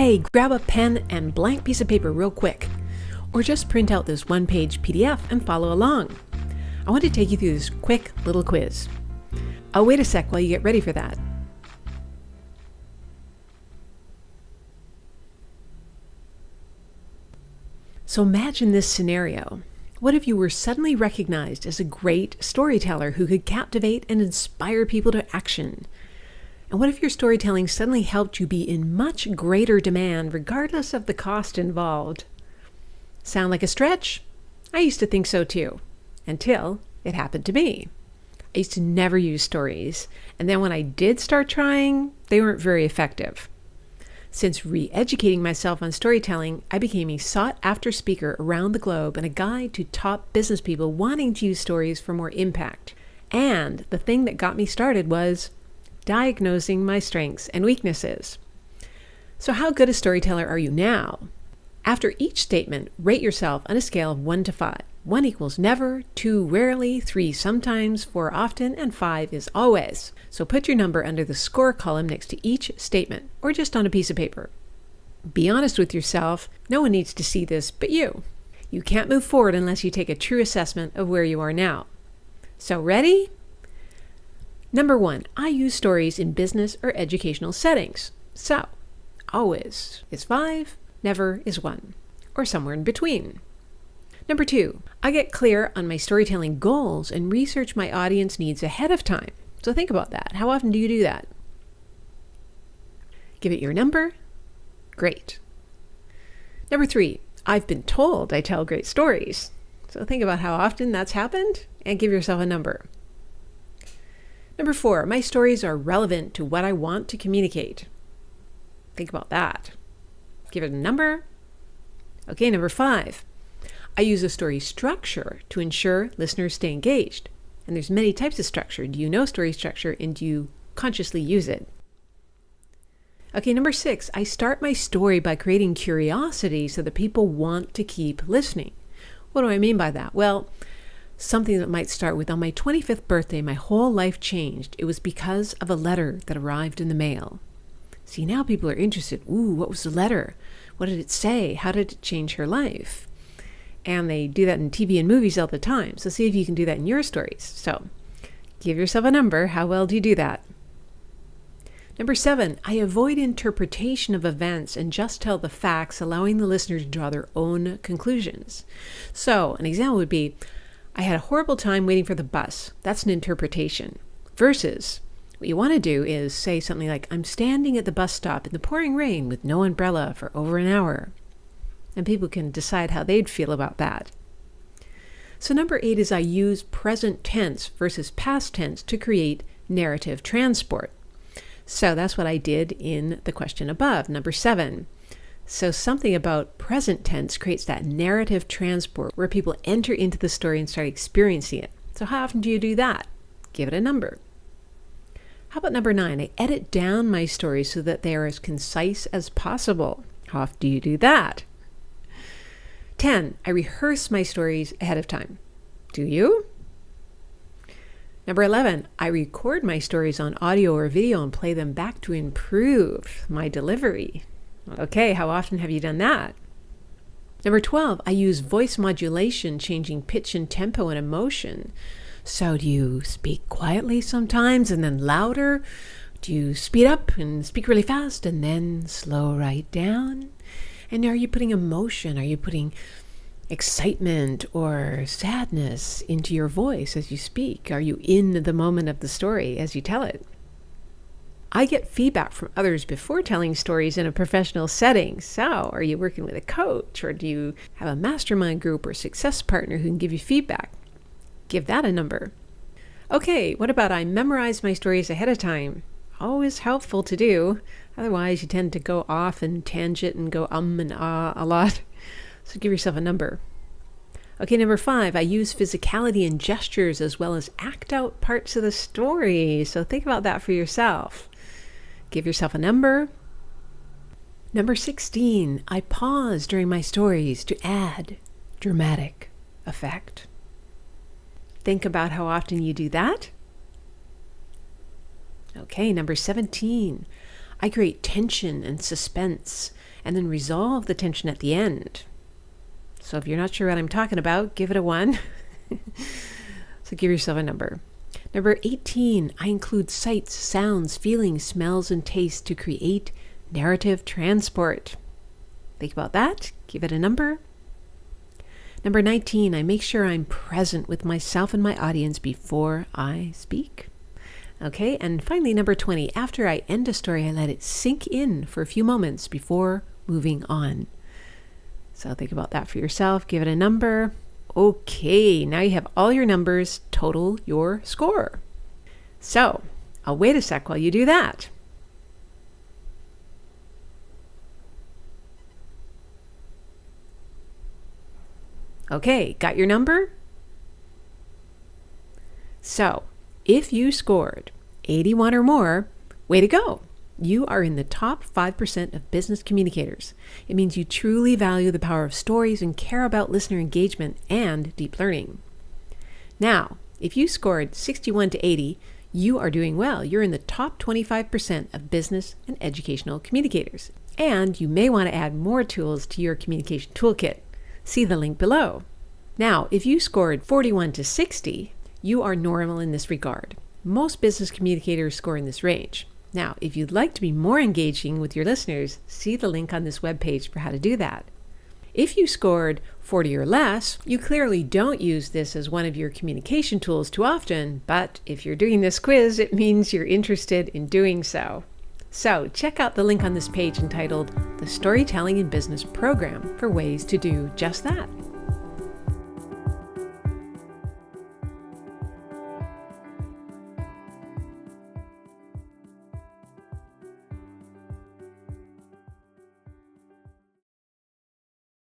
Hey, grab a pen and blank piece of paper real quick, or just print out this one-page PDF and follow along. I want to take you through this quick little quiz. Oh, wait a sec while you get ready for that. So imagine this scenario. What if you were suddenly recognized as a great storyteller who could captivate and inspire people to action? And what if your storytelling suddenly helped you be in much greater demand regardless of the cost involved? Sound like a stretch? I used to think so too, until it happened to me. I used to never use stories, and then when I did start trying, they weren't very effective. Since re-educating myself on storytelling, I became a sought-after speaker around the globe and a guide to top business people wanting to use stories for more impact. And the thing that got me started was diagnosing my strengths and weaknesses. So how good a storyteller are you now? After each statement, rate yourself on a scale of 1 to 5. 1 equals never, 2 rarely, 3 sometimes, 4 often, and 5 is always. So put your number under the score column next to each statement, or just on a piece of paper. Be honest with yourself. No one needs to see this but you. You can't move forward unless you take a true assessment of where you are now. So ready? Number 1, I use stories in business or educational settings. So, always is 5, never is 1, or somewhere in between. Number 2, I get clear on my storytelling goals and research my audience needs ahead of time. So think about that. How often do you do that? Give it your number. Great. Number 3, I've been told I tell great stories. So think about how often that's happened and give yourself a number. Number 4, my stories are relevant to what I want to communicate. Think about that. Give it a number. Okay, number 5, I use a story structure to ensure listeners stay engaged. And there's many types of structure. Do you know story structure and do you consciously use it? Okay, number 6, I start my story by creating curiosity so that people want to keep listening. What do I mean by that? Well, something that might start with, on my 25th birthday, my whole life changed. It was because of a letter that arrived in the mail. See, now people are interested. Ooh, what was the letter? What did it say? How did it change her life? And they do that in TV and movies all the time. So see if you can do that in your stories. So give yourself a number. How well do you do that? Number 7, I avoid interpretation of events and just tell the facts, allowing the listener to draw their own conclusions. So an example would be, I had a horrible time waiting for the bus. That's an interpretation. Versus what you want to do is say something like, I'm standing at the bus stop in the pouring rain with no umbrella for over an hour. And people can decide how they'd feel about that. So number 8 is I use present tense versus past tense to create narrative transport. So that's what I did in the question above, number 7. So something about present tense creates that narrative transport where people enter into the story and start experiencing it. So how often do you do that? Give it a number. How about number 9? I edit down my stories so that they are as concise as possible. How often do you do that? 10, I rehearse my stories ahead of time. Do you? Number 11, I record my stories on audio or video and play them back to improve my delivery. Okay, how often have you done that? Number 12, I use voice modulation, changing pitch and tempo and emotion. So do you speak quietly sometimes and then louder? Do you speed up and speak really fast and then slow right down? And are you putting emotion? Are you putting excitement or sadness into your voice as you speak? Are you in the moment of the story as you tell it? I get feedback from others before telling stories in a professional setting. So are you working with a coach, or do you have a mastermind group or success partner who can give you feedback? Give that a number. Okay, what about I memorize my stories ahead of time? Always helpful to do. Otherwise, you tend to go off and tangent and go and ah a lot. So give yourself a number. Okay, number 5, I use physicality and gestures as well as act out parts of the story. So think about that for yourself. Give yourself a number. Number 16, I pause during my stories to add dramatic effect. Think about how often you do that. Okay, number 17, I create tension and suspense and then resolve the tension at the end. So if you're not sure what I'm talking about, give it a 1. So give yourself a number. Number 18, I include sights, sounds, feelings, smells, and tastes to create narrative transport. Think about that. Give it a number. Number 19, I make sure I'm present with myself and my audience before I speak. Okay, and finally, number 20, after I end a story, I let it sink in for a few moments before moving on. So think about that for yourself. Give it a number. Okay, now you have all your numbers. Total your score. So I'll wait a sec while you do that. Okay, got your number? So if you scored 81 or more, way to go. You are in the top 5% of business communicators. It means you truly value the power of stories and care about listener engagement and deep learning. Now, if you scored 61 to 80, you are doing well. You're in the top 25% of business and educational communicators. And you may want to add more tools to your communication toolkit. See the link below. Now, if you scored 41 to 60, you are normal in this regard. Most business communicators score in this range. Now, if you'd like to be more engaging with your listeners, see the link on this webpage for how to do that. If you scored 40 or less, you clearly don't use this as one of your communication tools too often, but if you're doing this quiz, it means you're interested in doing so. So check out the link on this page entitled The Storytelling in Business Program for ways to do just that.